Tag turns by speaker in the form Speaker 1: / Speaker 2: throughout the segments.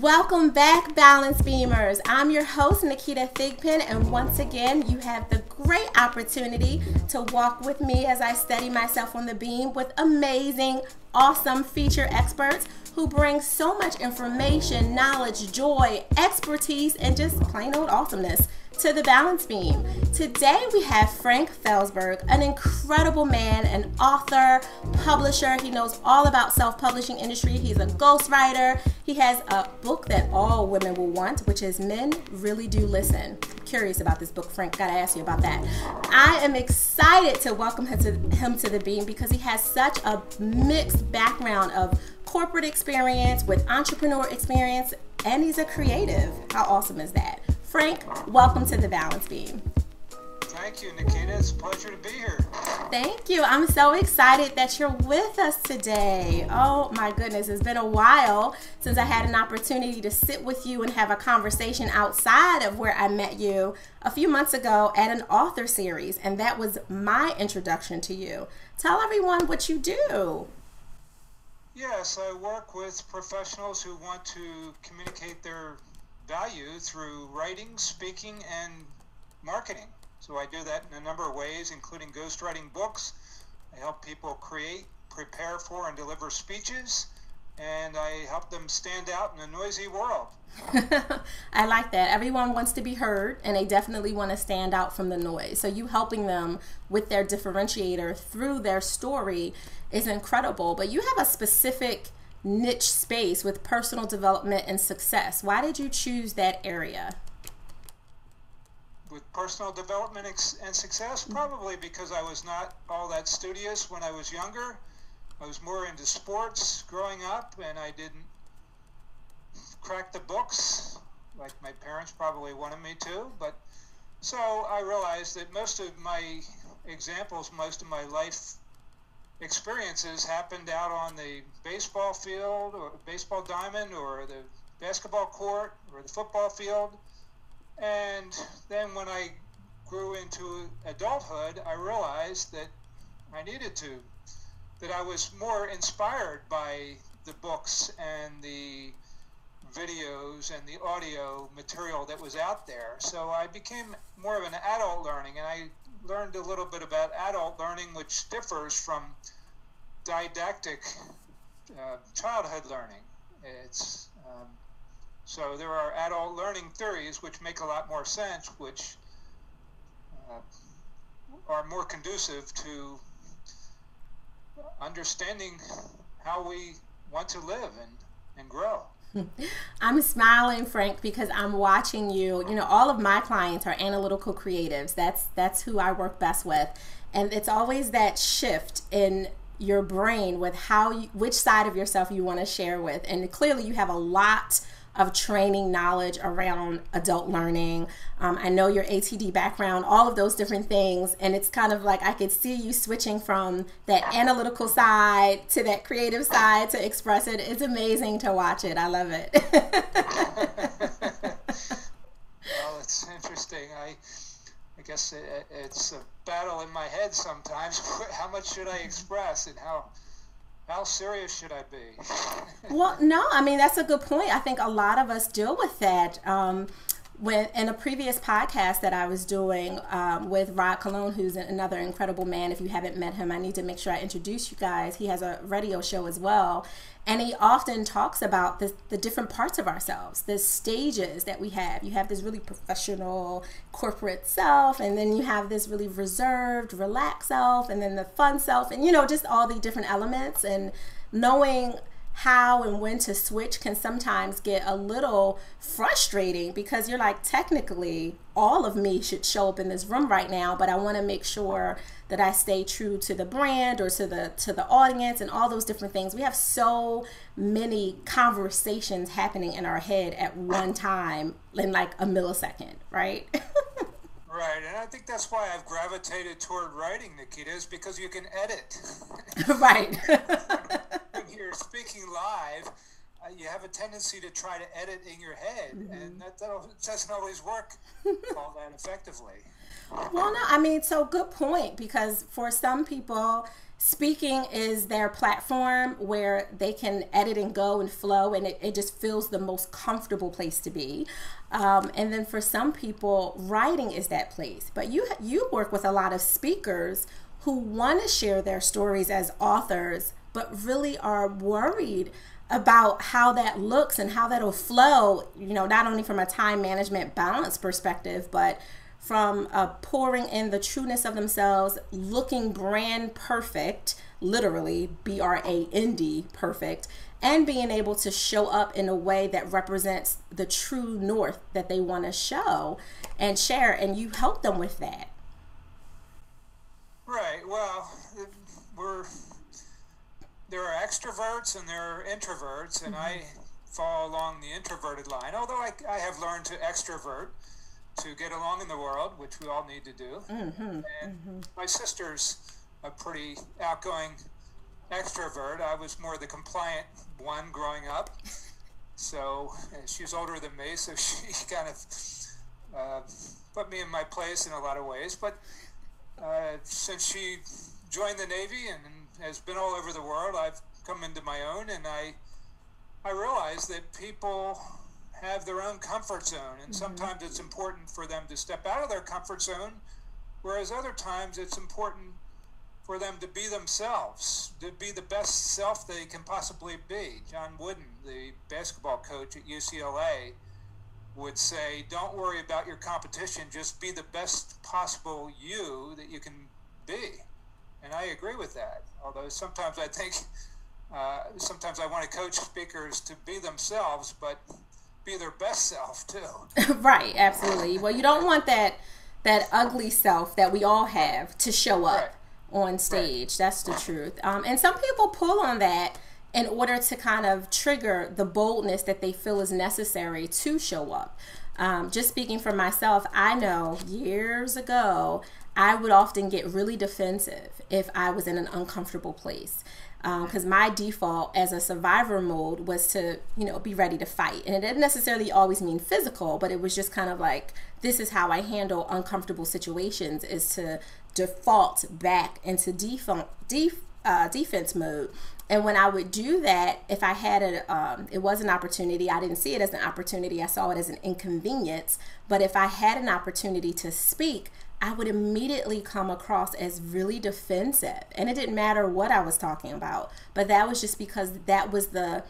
Speaker 1: Welcome back, Balance Beamers. I'm your host, Naketa Thigpen, and once again, you have the great opportunity to walk with me as I study myself on the beam with amazing, awesome feature experts who bring so much information, knowledge, joy, expertise, and just plain old awesomeness to the balance beam. Today we have Frank Felsburg, an incredible man, an author, publisher. He knows all about self-publishing industry. He's a ghostwriter. He has a book that all women will want, which is Men Really Do Listen. Curious about this book, Frank. Gotta ask you about that. I am excited to welcome him to the beam because he has such a mixed background of corporate experience with entrepreneur experience, and he's a creative. How awesome is that? Frank, welcome to the Balance Beam.
Speaker 2: Thank you, Naketa. It's a pleasure to be here.
Speaker 1: Thank you. I'm so excited that you're with us today. Oh my goodness, it's been a while since I had an opportunity to sit with you and have a conversation outside of where I met you a few months ago at an author series, and that was my introduction to you. Tell everyone what you do.
Speaker 2: Yes, I work with professionals who want to communicate their value through writing, speaking, and marketing. So I do that in a number of ways, including ghostwriting books. I help people create, prepare for, and deliver speeches, and I help them stand out in a noisy world.
Speaker 1: I like that. Everyone wants to be heard, and they definitely want to stand out from the noise. So you helping them with their differentiator through their story is incredible. But you have a specific niche space with personal development and success. Why did you choose that area?
Speaker 2: With personal development and success, probably because I was not all that studious when I was younger. I was more into sports growing up, and I didn't crack the books like my parents probably wanted me to. But so I realized that most of my examples, most of my life experiences happened out on the baseball field or baseball diamond or the basketball court or the football field. And then when I grew into adulthood, I realized that I was more inspired by the books and the videos and the audio material that was out there. So I became more of an adult learning, and I learned a little bit about adult learning, which differs from didactic childhood learning. It's so there are adult learning theories which make a lot more sense, which are more conducive to understanding how we want to live and grow.
Speaker 1: I'm smiling, Frank, because I'm watching you. You know, all of my clients are analytical creatives. That's who I work best with. And it's always that shift in your brain with which side of yourself you want to share with. And clearly you have a lot of training knowledge around adult learning. I know your ATD background, all of those different things. And it's kind of like I could see you switching from that analytical side to that creative side to express it. It's amazing to watch it. I love it.
Speaker 2: Well, it's interesting. I guess it's a battle in my head sometimes. How much should I express, and how serious should I be?
Speaker 1: Well, no, I mean, that's a good point. I think a lot of us deal with that. When in a previous podcast that I was doing with Rod Cologne, who's another incredible man. If you haven't met him, I need to make sure I introduce you guys. He has a radio show as well. And he often talks about the different parts of ourselves, the stages that we have. You have this really professional corporate self, and then you have this really reserved, relaxed self, and then the fun self, and, you know, just all the different elements. And knowing how and when to switch can sometimes get a little frustrating because you're like, technically all of me should show up in this room right now, but I want to make sure that I stay true to the brand or to the audience and all those different things. We have so many conversations happening in our head at one time in like a millisecond, right?
Speaker 2: Right, and I think that's why I've gravitated toward writing, Naketa, is because you can edit.
Speaker 1: Right.
Speaker 2: When you're speaking live, you have a tendency to try to edit in your head, and that doesn't always work all that effectively.
Speaker 1: Well, no, I mean, so good point, because for some people, speaking is their platform where they can edit and go and flow, and it just feels the most comfortable place to be. And then for some people, writing is that place. But you work with a lot of speakers who want to share their stories as authors, but really are worried about how that looks and how that'll flow, not only from a time management balance perspective, but from pouring in the trueness of themselves, looking brand perfect, literally BRAND perfect, and being able to show up in a way that represents the true north that they want to show and share, and you help them with that.
Speaker 2: Right. Well, there are extroverts and there are introverts, and I fall along the introverted line, although I have learned to extrovert to get along in the world, which we all need to do. And my sister's a pretty outgoing extrovert. I was more the compliant one growing up. So she's older than me, so she kind of put me in my place in a lot of ways. But since she joined the Navy and has been all over the world, I've come into my own, and I realize that people have their own comfort zone, and sometimes it's important for them to step out of their comfort zone, whereas other times it's important for them to be themselves, to be the best self they can possibly be. John Wooden, the basketball coach at UCLA, would say, don't worry about your competition, just be the best possible you that you can be. And I agree with that, although sometimes I think, sometimes I want to coach speakers to be themselves, but be their best self too.
Speaker 1: Right, absolutely. Well, you don't want that ugly self that we all have to show up on stage. Right. That's the truth. And some people pull on that in order to kind of trigger the boldness that they feel is necessary to show up. Just speaking for myself, I know years ago, I would often get really defensive if I was in an uncomfortable place. Because my default as a survivor mode was to, be ready to fight. And it didn't necessarily always mean physical, but it was just kind of like, this is how I handle uncomfortable situations, is to default back into defense mode. And when I would do that, if I had it was an opportunity, I didn't see it as an opportunity, I saw it as an inconvenience. But if I had an opportunity to speak, I would immediately come across as really defensive. And it didn't matter what I was talking about, but that was just because that was the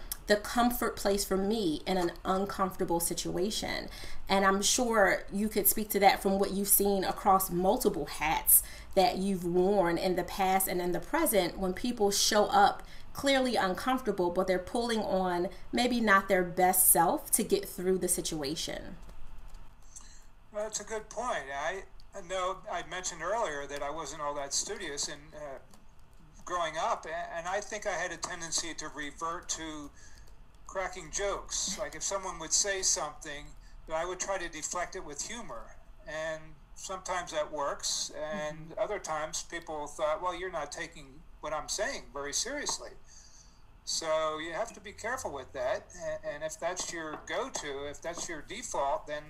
Speaker 1: comfort place for me in an uncomfortable situation. And I'm sure you could speak to that from what you've seen across multiple hats that you've worn in the past and in the present, when people show up clearly uncomfortable, but they're pulling on maybe not their best self to get through the situation.
Speaker 2: Well, that's a good point. I know I mentioned earlier that I wasn't all that studious in growing up, and I think I had a tendency to revert to cracking jokes. Like if someone would say something, I would try to deflect it with humor, and sometimes that works, and other times people thought, well, you're not taking what I'm saying very seriously. So you have to be careful with that, and if that's your go-to, if that's your default, then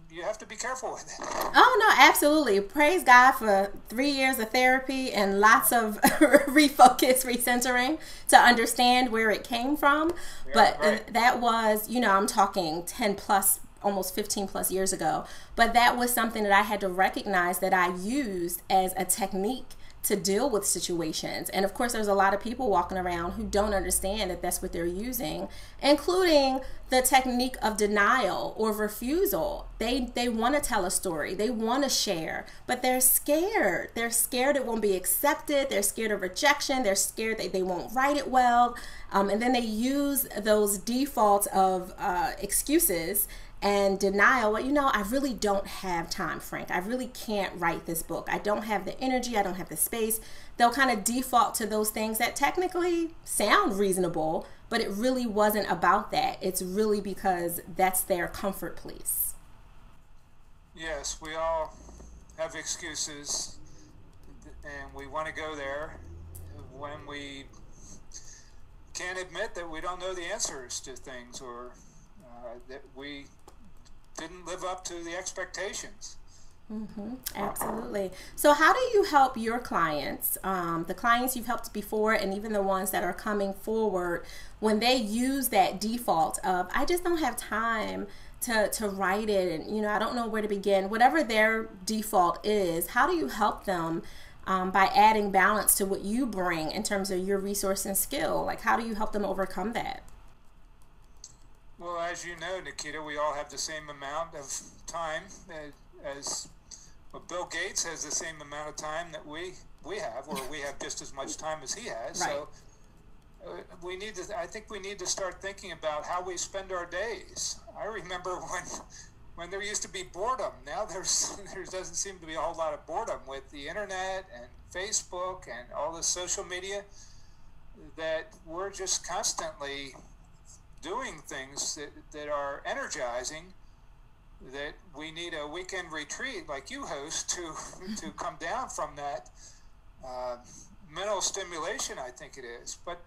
Speaker 2: you have to be careful with it.
Speaker 1: Oh, no, absolutely. Praise God for 3 years of therapy and lots of refocus, recentering to understand where it came from. Yeah, but that was, I'm talking 10 plus, almost 15 plus years ago. But that was something that I had to recognize that I used as a technique to deal with situations. And of course, there's a lot of people walking around who don't understand that that's what they're using, including the technique of denial or refusal. They want to tell a story, they want to share, but they're scared. They're scared it won't be accepted. They're scared of rejection. They're scared that they won't write it well. And then they use those defaults of excuses and denial. Well, I really don't have time, Frank. I really can't write this book. I don't have the energy. I don't have the space. They'll kind of default to those things that technically sound reasonable, but it really wasn't about that. It's really because that's their comfort place.
Speaker 2: Yes, we all have excuses, and we want to go there when we can't admit that we don't know the answers to things, or that we didn't live up to the expectations.
Speaker 1: Absolutely. So how do you help your clients, the clients you've helped before and even the ones that are coming forward, when they use that default of, I just don't have time to write it, and I don't know where to begin, whatever their default is, how do you help them by adding balance to what you bring in terms of your resource and skill? Like, how do you help them overcome that?
Speaker 2: Well, as you know, Naketa, we all have the same amount of time as Bill Gates has the same amount of time that we have, or we have just as much time as he has. Right. So I think we need to start thinking about how we spend our days. I remember when there used to be boredom. Now there doesn't seem to be a whole lot of boredom with the internet and Facebook and all this social media, that we're just constantly doing things that are energizing, that we need a weekend retreat like you host to come down from that mental stimulation, I think it is. But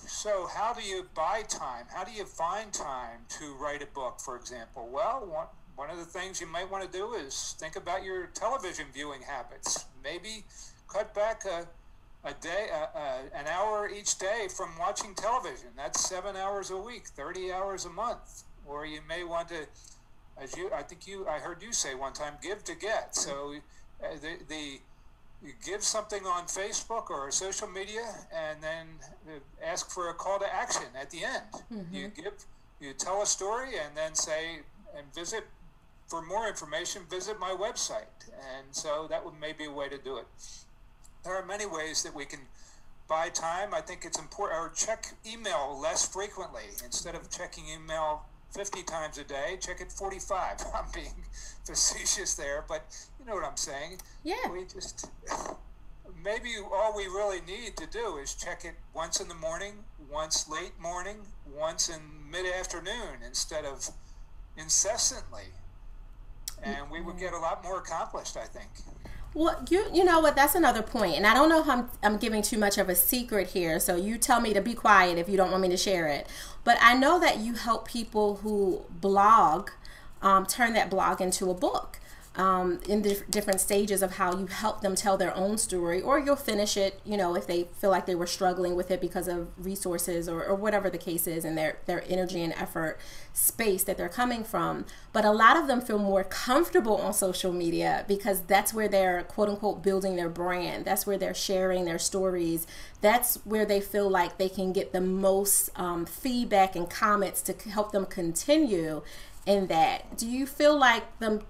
Speaker 2: so how do you buy time? How do you find time to write a book, for example? Well, one of the things you might want to do is think about your television viewing habits. Maybe cut back an hour each day from watching television. That's 7 hours a week, 30 hours a month. Or you may want to, I heard you say one time, give to get. So you give something on Facebook or social media, and then ask for a call to action at the end. You tell a story, and then say, and visit for more information, visit my website. And so that would maybe a way to do it. There are many ways that we can buy time. I think it's important, or check email less frequently. Instead of checking email 50 times a day, check it 45. I'm being facetious there, but you know what I'm saying.
Speaker 1: Yeah.
Speaker 2: Maybe all we really need to do is check it once in the morning, once late morning, once in mid-afternoon, instead of incessantly. And we would get a lot more accomplished, I think.
Speaker 1: Well, you know what, that's another point. And I don't know if I'm giving too much of a secret here, so you tell me to be quiet if you don't want me to share it. But I know that you help people who blog turn that blog into a book. In different stages of how you help them tell their own story, or you'll finish it, if they feel like they were struggling with it because of resources or whatever the case is, and their energy and effort space that they're coming from. But a lot of them feel more comfortable on social media because that's where they're quote unquote building their brand. That's where they're sharing their stories. That's where they feel like they can get the most feedback and comments to help them continue in that. Do you feel like them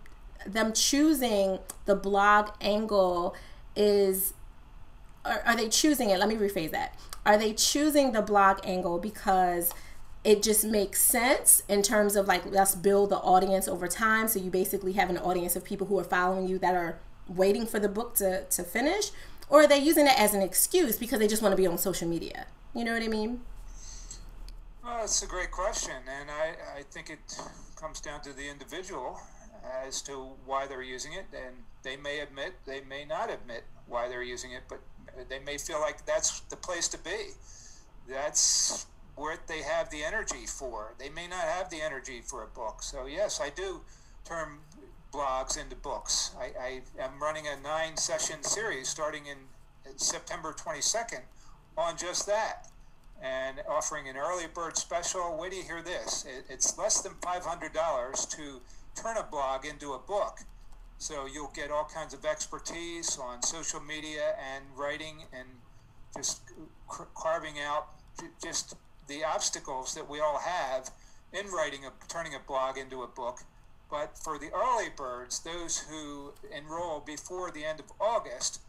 Speaker 1: choosing the blog angle are they choosing it? Let me rephrase that. Are they choosing the blog angle because it just makes sense in terms of like, let's build the audience over time? So you basically have an audience of people who are following you that are waiting for the book to finish? Or are they using it as an excuse because they just want to be on social media? You know what I mean?
Speaker 2: Well, it's a great question. And I think it comes down to the individual as to why they're using it, and they may admit, they may not admit why they're using it, but they may feel like that's the place to be. That's what they have the energy for. They may not have the energy for a book. So yes, I do turn blogs into books. I am running a 9-session series starting in September 22nd on just that, and offering an early bird special. Wait till you hear this. It's less than $500 to turn a blog into a book. So you'll get all kinds of expertise on social media and writing, and just carving out just the obstacles that we all have in turning a blog into a book. But for the early birds, those who enroll before the end of August,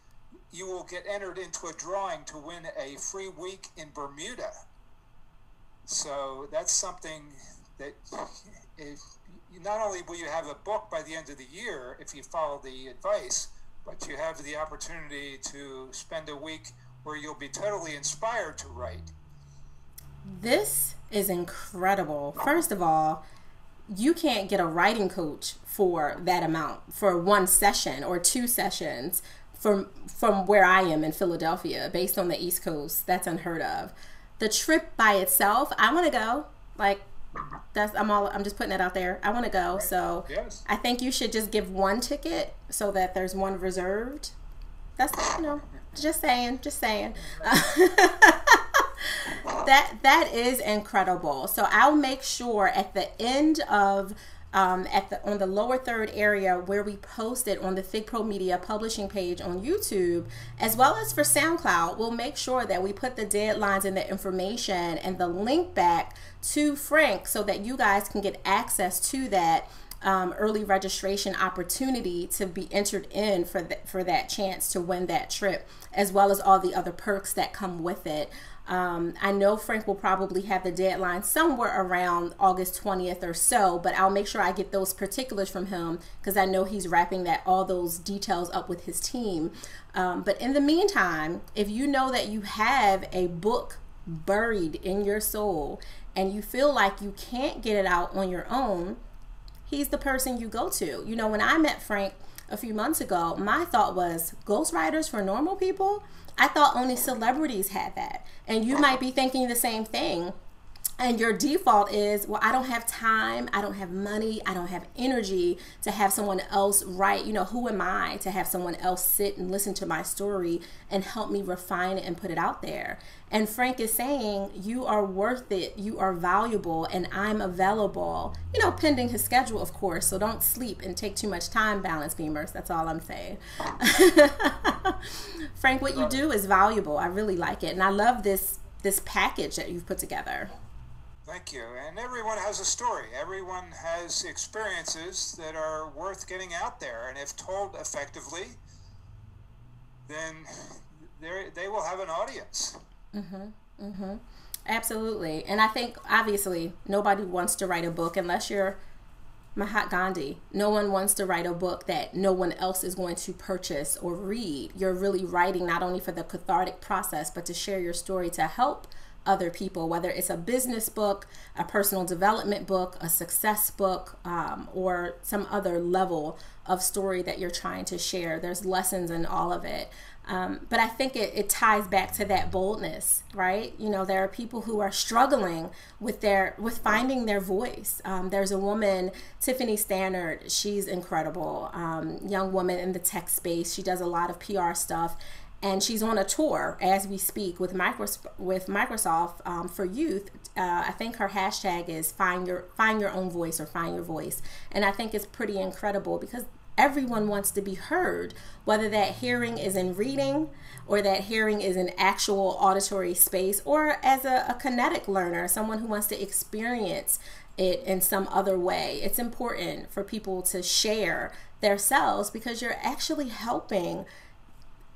Speaker 2: you will get entered into a drawing to win a free week in Bermuda. So that's something that not only will you have a book by the end of the year if you follow the advice, but you have the opportunity to spend a week where you'll be totally inspired to write.
Speaker 1: This is incredible. First of all, you can't get a writing coach for that amount, for one session or 2 sessions from where I am in Philadelphia, based on the East Coast. That's unheard of. The trip by itself, I want to go. Like, I'm just putting that out there. I want to go.
Speaker 2: Right.
Speaker 1: So
Speaker 2: Yes.
Speaker 1: I think you should just give one ticket so that there's one reserved. That's, just saying. That is incredible. So I'll make sure at the end of on the lower third area where we post it on the Fig Pro Media publishing page on YouTube, as well as for SoundCloud, we'll make sure that we put the deadlines and the information and the link back to Frank so that you guys can get access to that early registration opportunity to be entered in for that chance to win that trip, as well as all the other perks that come with it. I know Frank will probably have the deadline somewhere around August 20th or so, but I'll make sure I get those particulars from him because I know he's wrapping all those details up with his team. But in the meantime, if you know that you have a book buried in your soul and you feel like you can't get it out on your own, he's the person you go to. When I met Frank a few months ago, my thought was, ghostwriters for normal people? I thought only celebrities had that. And you might be thinking the same thing. And your default is, well, I don't have time, I don't have money, I don't have energy to have someone else write. Who am I to have someone else sit and listen to my story and help me refine it and put it out there? And Frank is saying, you are worth it, you are valuable, and I'm available, pending his schedule, of course. So don't sleep and take too much time, balance beamers. That's all I'm saying. Frank, what you do is valuable. I really like it. And I love this package that you've put together.
Speaker 2: Thank you. And everyone has a story. Everyone has experiences that are worth getting out there. And if told effectively, then they will have an audience.
Speaker 1: Absolutely. And I think, obviously, nobody wants to write a book unless you're Mahatma Gandhi. No one wants to write a book that no one else is going to purchase or read. You're really writing not only for the cathartic process, but to share your story to help other people, whether it's a business book, a personal development book, a success book, or some other level of story that you're trying to share. There's lessons in all of it. But I think it ties back to that boldness, right? There are people who are struggling with finding their voice. There's a woman, Tiffany Stannard. She's incredible, young woman in the tech space. She does a lot of PR stuff. And she's on a tour as we speak with Microsoft for youth. I think her hashtag is find your own voice or find your voice. And I think it's pretty incredible because everyone wants to be heard, whether that hearing is in reading or that hearing is in actual auditory space or as a kinetic learner, someone who wants to experience it in some other way. It's important for people to share themselves because you're actually helping,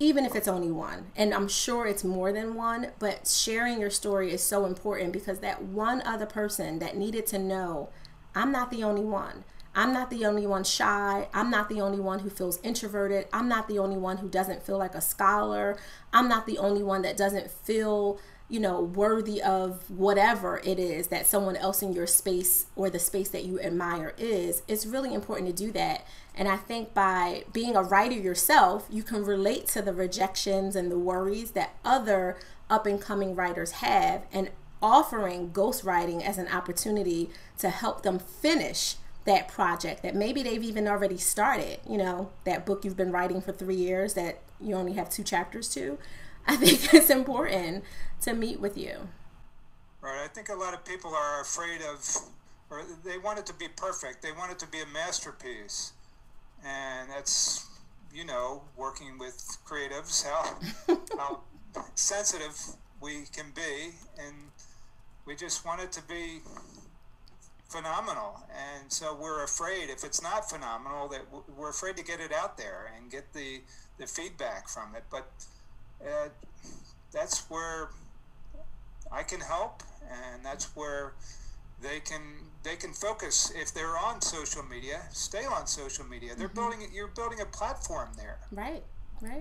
Speaker 1: even if it's only one. And I'm sure it's more than one, but sharing your story is so important because that one other person that needed to know, I'm not the only one. I'm not the only one shy. I'm not the only one who feels introverted. I'm not the only one who doesn't feel like a scholar. I'm not the only one that doesn't feel, worthy of whatever it is that someone else in your space or the space that you admire is. It's really important to do that. And I think by being a writer yourself, you can relate to the rejections and the worries that other up-and-coming writers have, and offering ghostwriting as an opportunity to help them finish that project that maybe they've even already started, that book you've been writing for 3 years that you only have 2 chapters to. I think it's important to meet with you.
Speaker 2: Right. I think a lot of people are afraid of, or they want it to be perfect. They want it to be a masterpiece. And that's, working with creatives, how sensitive we can be. And we just want it to be phenomenal. And so we're afraid, if it's not phenomenal, that we're afraid to get it out there and get the feedback from it. But that's where I can help, and that's where they can focus. If they're on social media, stay on social media. You're building a platform there.
Speaker 1: Right.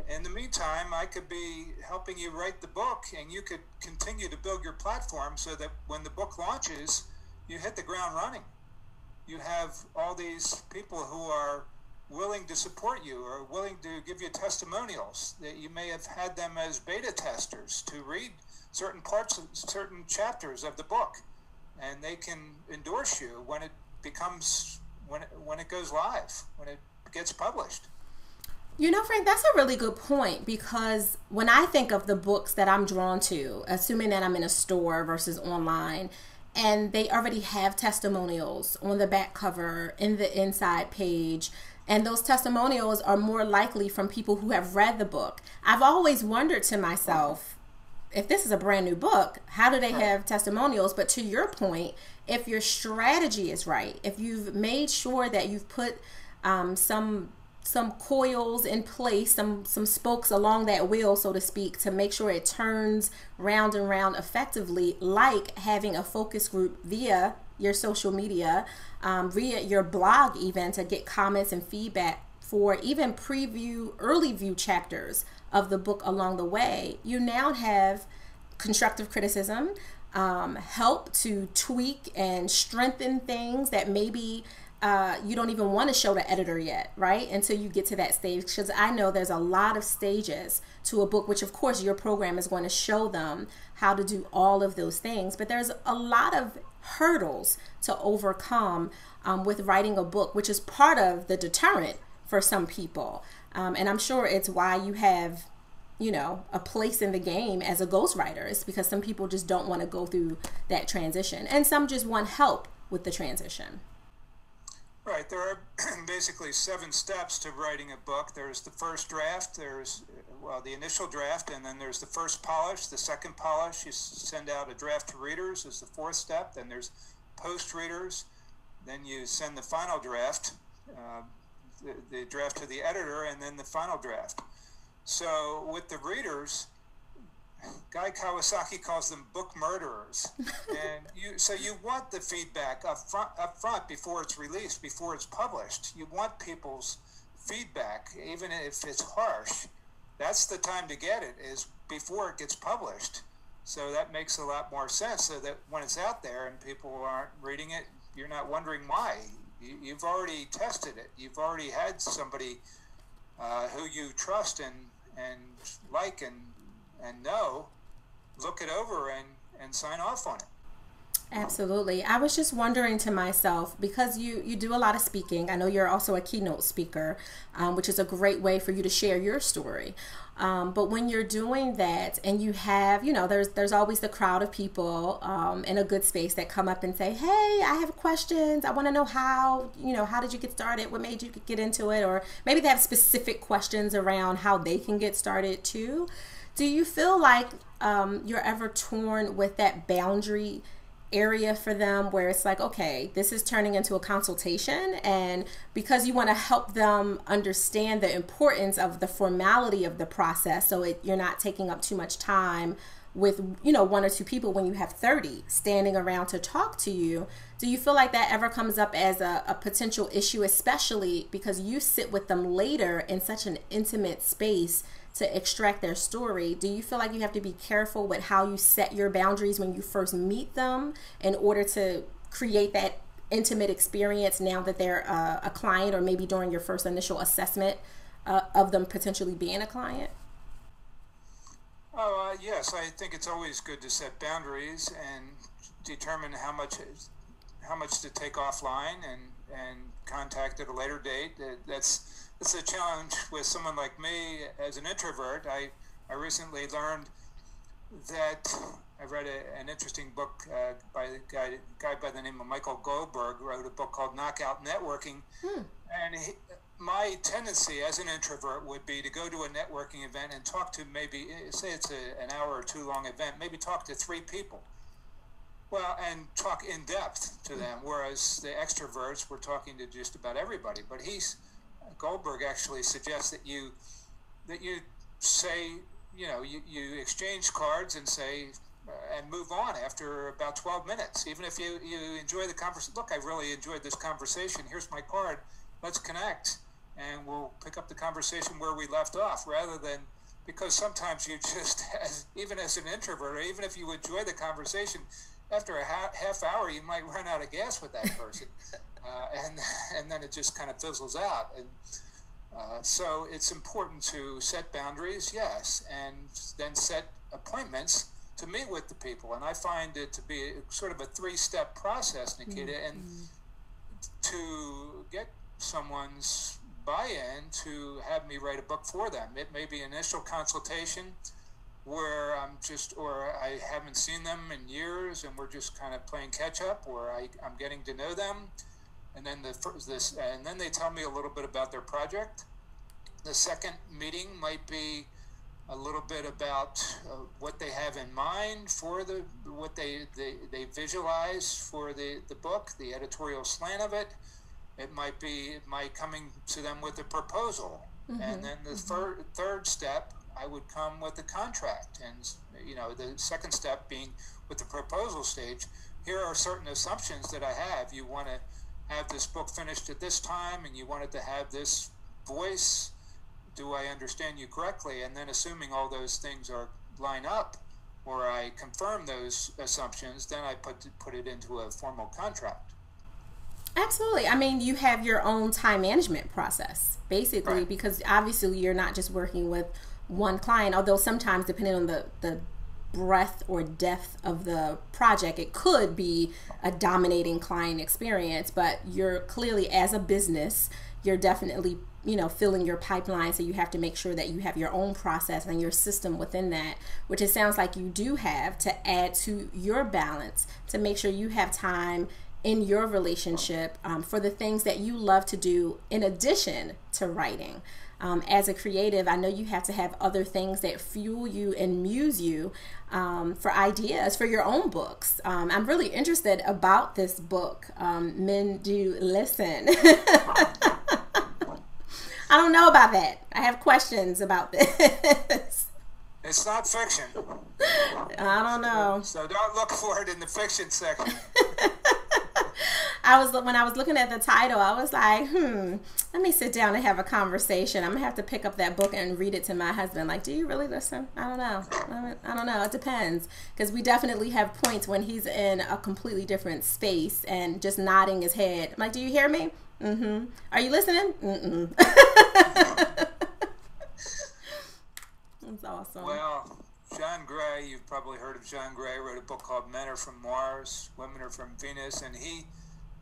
Speaker 2: In the meantime, I could be helping you write the book, and you could continue to build your platform so that when the book launches, you hit the ground running. You have all these people who are willing to support you or willing to give you testimonials that you may have had them as beta testers to read certain chapters of the book. and they can endorse you when it becomes, when it goes live, when it gets published.
Speaker 1: You know, Frank, that's a really good point, because when I think of the books that I'm drawn to, assuming that I'm in a store versus online, and they already have testimonials on the back cover, in the inside page, and those testimonials are more likely from people who have read the book. I've always wondered to myself, if this is a brand new book, how do they have testimonials? But to your point, if your strategy is right, if you've made sure that you've put some coils in place, some spokes along that wheel, so to speak, to make sure it turns round and round effectively, like having a focus group via your social media, via your blog even, to get comments and feedback for even preview, early view chapters of the book along the way, you now have constructive criticism, help to tweak and strengthen things that maybe you don't even want to show the editor yet, right? Until you get to that stage. Because I know there's a lot of stages to a book, which of course your program is going to show them how to do all of those things. But there's a lot of hurdles to overcome with writing a book, which is part of the deterrent for some people. And I'm sure it's why you have, you know, a place in the game as a ghostwriter. It's because some people just don't want to go through that transition, and some just want help with the transition.
Speaker 2: Right. There are basically 7 steps to writing a book. There's the first draft, there's, well, the initial draft, and then there's the first polish, the second polish. You send out a draft to readers is the 4th step. Then there's post readers. Then you send the final draft, the draft to the editor, and then the final draft. So with the readers, Guy Kawasaki calls them book murderers, and you want the feedback up front before it's released, before it's published. You want people's feedback, even if it's harsh. That's the time to get it, is before it gets published. So that makes a lot more sense, so that when it's out there and people aren't reading it, you're not wondering why. You've already tested it. You've already had somebody who you trust and like and know, look it over and sign off on it.
Speaker 1: Absolutely. I was just wondering to myself, because you do a lot of speaking. I know you're also a keynote speaker, which is a great way for you to share your story. But when you're doing that and you have, you know, there's always the crowd of people in a good space that come up and say, hey, I have questions. I want to know how did you get started? What made you get into it? Or maybe they have specific questions around how they can get started too. Do you feel like you're ever torn with that boundary area for them, where it's like, okay, this is turning into a consultation, and because you want to help them understand the importance of the formality of the process, so you're not taking up too much time with, you know, 1 or 2 people when you have 30 standing around to talk to you? Do you feel like that ever comes up as a potential issue, especially because you sit with them later in such an intimate space to extract their story? Do you feel like you have to be careful with how you set your boundaries when you first meet them in order to create that intimate experience now that they're a client, or maybe during your first initial assessment of them potentially being a client?
Speaker 2: Yes, I think it's always good to set boundaries and determine how much to take offline and contact at a later date. That's a challenge with someone like me as an introvert. I recently learned that I read an interesting book by a guy by the name of Michael Goldberg, wrote a book called Knockout Networking. And my tendency as an introvert would be to go to a networking event and talk to, maybe, say it's an hour or 2 long event, maybe talk to 3 people. Well, and talk in depth to them, whereas the extroverts were talking to just about everybody. But Goldberg actually suggests that you say, you know, you exchange cards and say, and move on after about 12 minutes. Even if you enjoy the conversation, look, I really enjoyed this conversation. Here's my card. Let's connect, and we'll pick up the conversation where we left off, rather than, because sometimes you just, even as an introvert, or even if you enjoy the conversation, after a half hour, you might run out of gas with that person, and then it just kind of fizzles out. And so it's important to set boundaries, yes, and then set appointments to meet with the people. And I find it to be sort of a 3-step process, Naketa, and to get someone's buy-in to have me write a book for them. It may be initial consultation where or I haven't seen them in years and we're just kind of playing catch up, or I'm getting to know them, and then and then they tell me a little bit about their project. The second meeting might be a little bit about what they have in mind for what they visualize for the book, the editorial slant of it. It might be coming to them with a proposal. And then the third step, I would come with a contract. And, the second step being with the proposal stage, here are certain assumptions that I have. You want to have this book finished at this time, and you want it to have this voice. Do I understand you correctly? And then assuming all those things line up, or I confirm those assumptions, then I put it into a formal contract.
Speaker 1: Absolutely. I mean, you have your own time management process, basically, right, because obviously you're not just working with one client, although sometimes depending on the breadth or depth of the project, it could be a dominating client experience, but you're clearly, as a business, you're definitely, filling your pipeline, so you have to make sure that you have your own process and your system within that, which it sounds like you do have, to add to your balance, to make sure you have time in your relationship for the things that you love to do in addition to writing. As a creative, I know you have to have other things that fuel you and muse you for ideas for your own books. I'm really interested about this book, Men Do Listen. I don't know about that. I have questions about this.
Speaker 2: It's not fiction.
Speaker 1: I don't know.
Speaker 2: So don't look for it in the fiction section.
Speaker 1: When I was looking at the title, I was like, let me sit down and have a conversation. I'm gonna have to pick up that book and read it to my husband. Like, do you really listen? I don't know. I don't know. It depends, because we definitely have points when he's in a completely different space and just nodding his head. I'm like, do you hear me? Mm-hmm. Are you listening? Mm-mm. That's awesome.
Speaker 2: Well, John Gray, you've probably heard of John Gray, wrote a book called Men Are From Mars, Women Are From Venus, and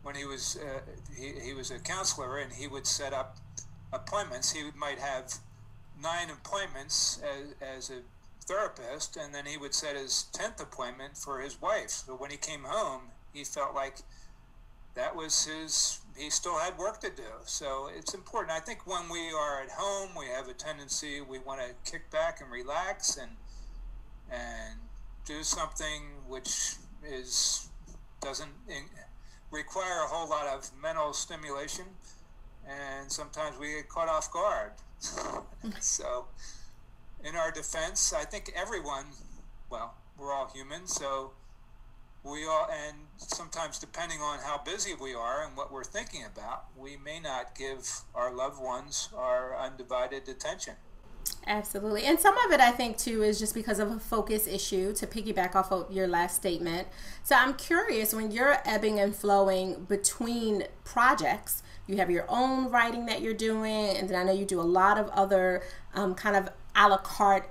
Speaker 2: when he was a counselor, and he would set up appointments. He might have 9 appointments as a therapist, and then he would set his 10th appointment for his wife. So when he came home, he felt like that was he still had work to do. So it's important. I think when we are at home, we have a tendency, we want to kick back and relax and do something which doesn't require a whole lot of mental stimulation, and sometimes we get caught off guard. So in our defense, I think everyone, well, we're all human, so and sometimes depending on how busy we are and what we're thinking about, we may not give our loved ones our undivided attention.
Speaker 1: Absolutely. And some of it, I think, too, is just because of a focus issue, to piggyback off of your last statement. So I'm curious, when you're ebbing and flowing between projects, you have your own writing that you're doing, and then I know you do a lot of other kind of a la carte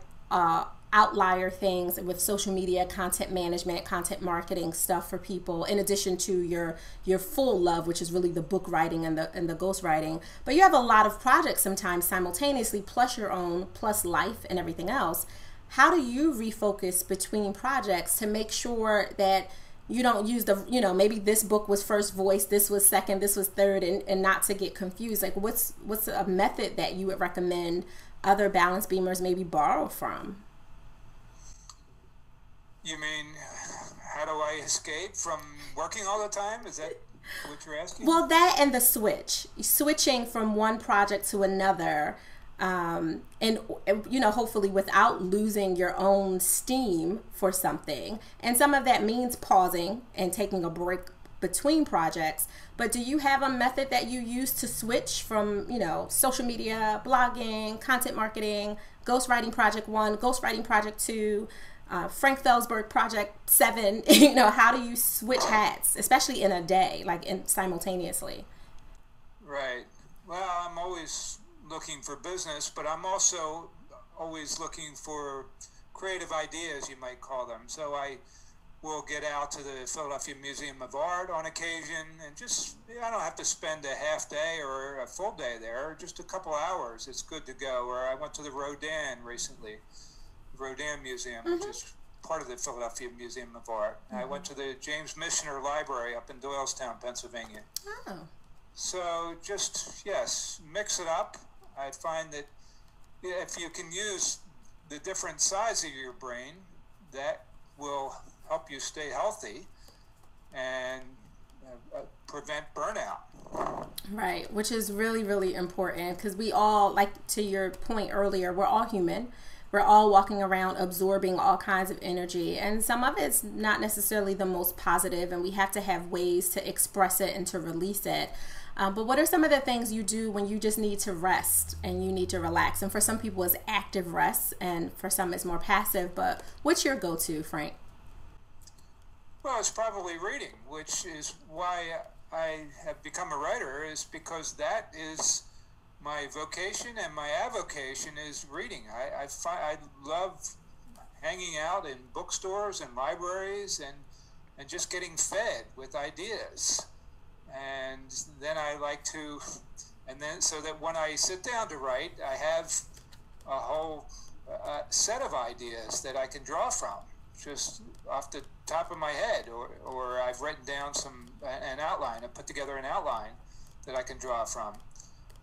Speaker 1: outlier things with social media, content management, content marketing stuff for people, in addition to your full love, which is really the book writing and the ghostwriting. But you have a lot of projects sometimes simultaneously, plus your own, plus life and everything else. How do you refocus between projects to make sure that you don't use maybe this book was first voice, this was second, this was third, and not to get confused? Like, what's a method that you would recommend other balance beamers maybe borrow from?
Speaker 2: You mean, how do I escape from working all the time? Is that what you're asking?
Speaker 1: Well, that and the switching from one project to another, and hopefully without losing your own steam for something. And some of that means pausing and taking a break between projects. But do you have a method that you use to switch from, social media, blogging, content marketing, ghostwriting project 1, ghostwriting project 2, Frank Felsburg project 7? How do you switch hats, especially in a day, simultaneously?
Speaker 2: Right. Well, I'm always looking for business, but I'm also always looking for creative ideas, you might call them. So I will get out to the Philadelphia Museum of Art on occasion, and just, I don't have to spend a half day or a full day there, just a couple hours. It's good to go. Or I went to the Rodin recently, Rodin Museum, which is part of the Philadelphia Museum of Art. I went to the James Michener Library up in Doylestown, Pennsylvania.
Speaker 1: Oh.
Speaker 2: So just, yes, mix it up. I find that if you can use the different sides of your brain, that will help you stay healthy and prevent burnout.
Speaker 1: Right, which is really, really important, because we all, like to your point earlier, we're all human. We're all walking around absorbing all kinds of energy, and some of it's not necessarily the most positive, and we have to have ways to express it and to release it. But what are some of the things you do when you just need to rest and you need to relax? And for some people it's active rest, and for some it's more passive, but what's your go-to, Frank?
Speaker 2: Well, it's probably reading, which is why I have become a writer, is because that is my vocation, and my avocation is reading. I love hanging out in bookstores and libraries and just getting fed with ideas. And then I like to, and then so that when I sit down to write, I have a whole set of ideas that I can draw from, just off the top of my head, or I've written down an outline. I put together an outline that I can draw from.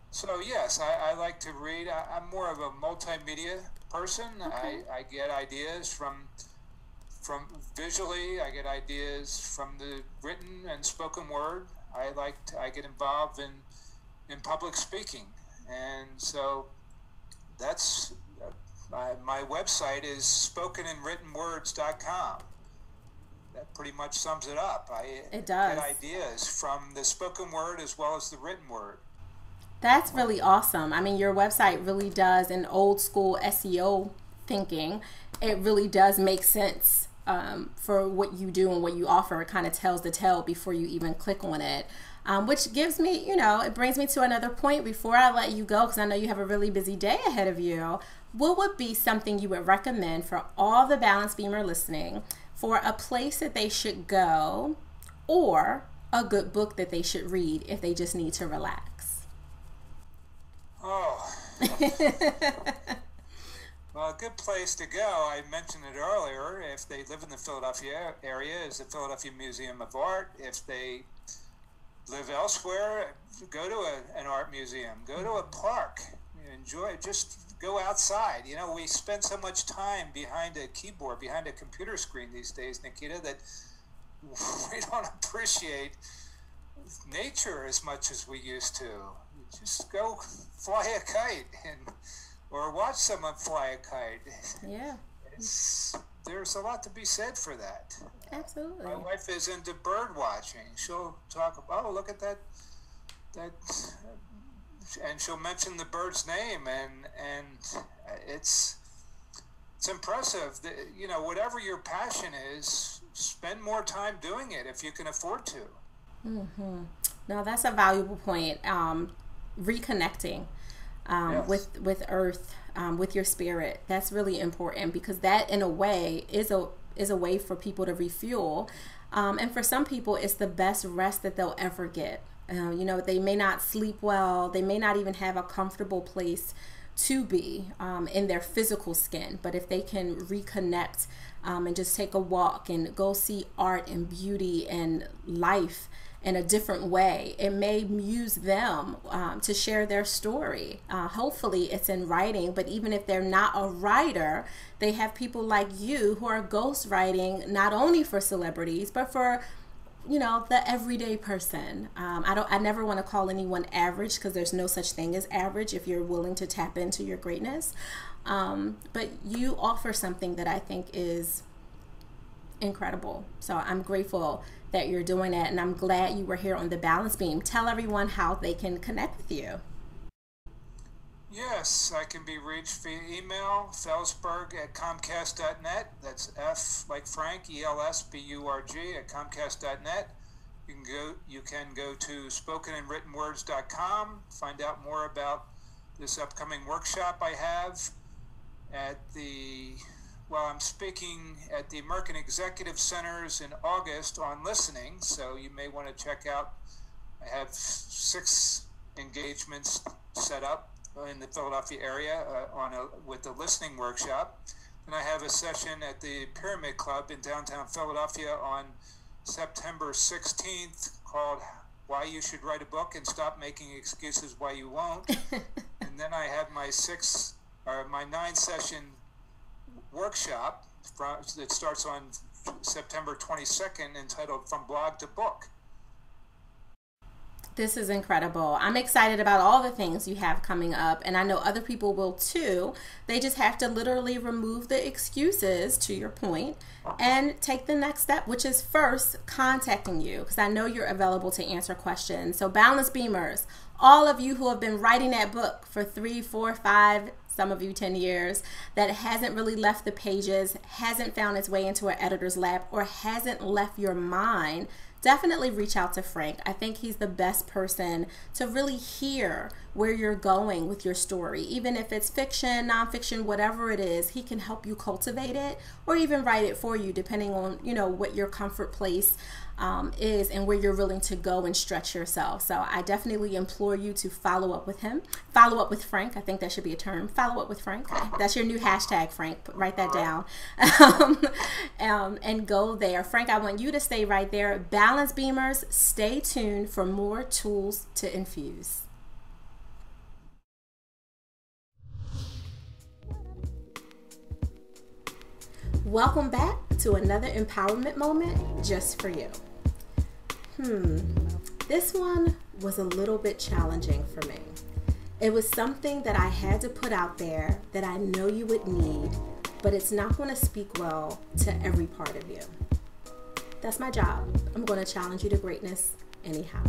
Speaker 2: So yes, I like to read. I'm more of a multimedia person. Okay. I get ideas from visually. I get ideas from the written and spoken word. I get involved in public speaking, and so that's my website is spokenandwrittenwords.com. That pretty much sums it up.
Speaker 1: It does.
Speaker 2: Get ideas from the spoken word as well as the written word.
Speaker 1: That's really awesome. I mean, your website really does, in old school SEO thinking, it really does make sense for what you do and what you offer. It kind of tells the tale before you even click on it, which gives me, it brings me to another point before I let you go, because I know you have a really busy day ahead of you. What would be something you would recommend for all the Balance Beamer listening for a place that they should go, or a good book that they should read if they just need to relax?
Speaker 2: Oh, well, a good place to go, I mentioned it earlier, if they live in the Philadelphia area, is the Philadelphia Museum of Art. If they live elsewhere, go to an art museum, go to a park, enjoy, just go outside. We spend so much time behind a keyboard, behind a computer screen these days, Naketa, that we don't appreciate nature as much as we used to. Just go fly a kite or watch someone fly a kite.
Speaker 1: Yeah.
Speaker 2: There's a lot to be said for that.
Speaker 1: Absolutely.
Speaker 2: My wife is into bird watching. She'll talk about, oh, look at that, and she'll mention the bird's name, and it's impressive. Whatever your passion is, spend more time doing it if you can afford to. Mm-hmm.
Speaker 1: No, that's a valuable point. Reconnecting
Speaker 2: yes.
Speaker 1: with earth, with your spirit. That's really important, because that in a way is a way for people to refuel, and for some people it's the best rest that they'll ever get. They may not sleep well, they may not even have a comfortable place to be in their physical skin, but if they can reconnect and just take a walk and go see art and beauty and life in a different way, it may muse them to share their story. Hopefully it's in writing, but even if they're not a writer, they have people like you who are ghostwriting, not only for celebrities, but for the everyday person. I never want to call anyone average, because there's no such thing as average if you're willing to tap into your greatness. But you offer something that I think is incredible. So I'm grateful that you're doing that, and I'm glad you were here on the Balance Beam. Tell everyone how they can connect with you.
Speaker 2: Yes, I can be reached via email, Felsburg@comcast.net. That's F like Frank, ELSBURG @comcast.net. You can go to spokenandwrittenwords.com, find out more about this upcoming workshop I have at the well, I'm speaking at the American Executive Centers in August on listening, so you may want to check out. I have 6 engagements set up in the Philadelphia area with the listening workshop. And I have a session at the Pyramid Club in downtown Philadelphia on September 16th called Why You Should Write a Book and Stop Making Excuses Why You Won't. And then I have my 9-session workshop that starts on September 22nd entitled From Blog to Book.
Speaker 1: This is incredible. I'm excited about all the things you have coming up, and I know other people will too. They just have to literally remove the excuses, to your point, and take the next step, which is first contacting you, because I know you're available to answer questions. So Boundless Beamers, all of you who have been writing that book for 3, 4, 5, some of you 10 years, that hasn't really left the pages, hasn't found its way into an editor's lap, or hasn't left your mind, definitely reach out to Frank. I think he's the best person to really hear where you're going with your story. Even if it's fiction, nonfiction, whatever it is, he can help you cultivate it or even write it for you, depending on, you know, what your comfort place is and where you're willing to go and stretch yourself. So I definitely implore you to follow up with him. Follow up with Frank. I think that should be a term. Follow up with Frank. That's your new hashtag, Frank. Write that down. And go there. Frank, I want you to stay right there. Balance Beamers, stay tuned for more tools to infuse. Welcome back to another empowerment moment just for you. This one was a little bit challenging for me. It was something that I had to put out there that I know you would need, but it's not going to speak well to every part of you. That's my job. I'm going to challenge you to greatness anyhow.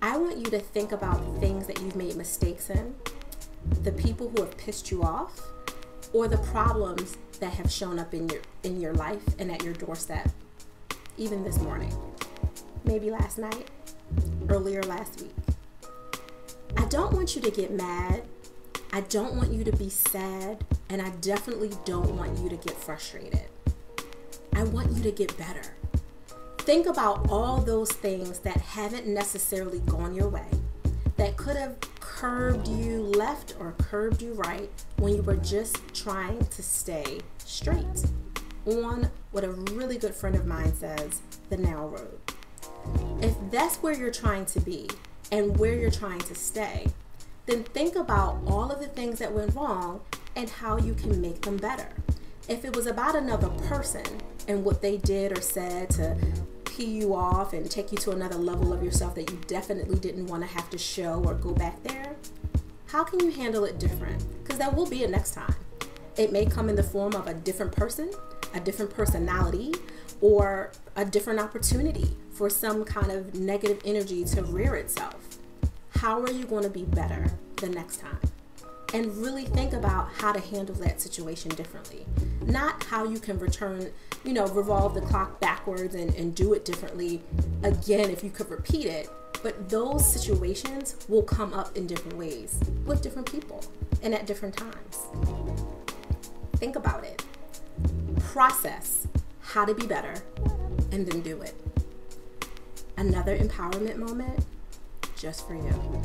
Speaker 1: I want you to think about the things that you've made mistakes in, the people who have pissed you off, or the problems that have shown up in your life and at your doorstep, even this morning, maybe last night, earlier last week. I don't want you to get mad. I don't want you to be sad, and I definitely don't want you to get frustrated. I want you to get better. Think about all those things that haven't necessarily gone your way, that could have curbed you left or curbed you right when you were just trying to stay straight on what a really good friend of mine says, the narrow road. If that's where you're trying to be and where you're trying to stay, then think about all of the things that went wrong and how you can make them better. If it was about another person and what they did or said to pee you off and take you to another level of yourself that you definitely didn't want to have to show or go back there, how can you handle it different? Because there will be a next time. It may come in the form of a different person, a different personality, or a different opportunity for some kind of negative energy to rear itself. How are you going to be better the next time? And really think about how to handle that situation differently. Not how you can revolve the clock backwards and do it differently again if you could repeat it. But those situations will come up in different ways with different people and at different times. Think about it. Process how to be better and then do it. Another empowerment moment just for you.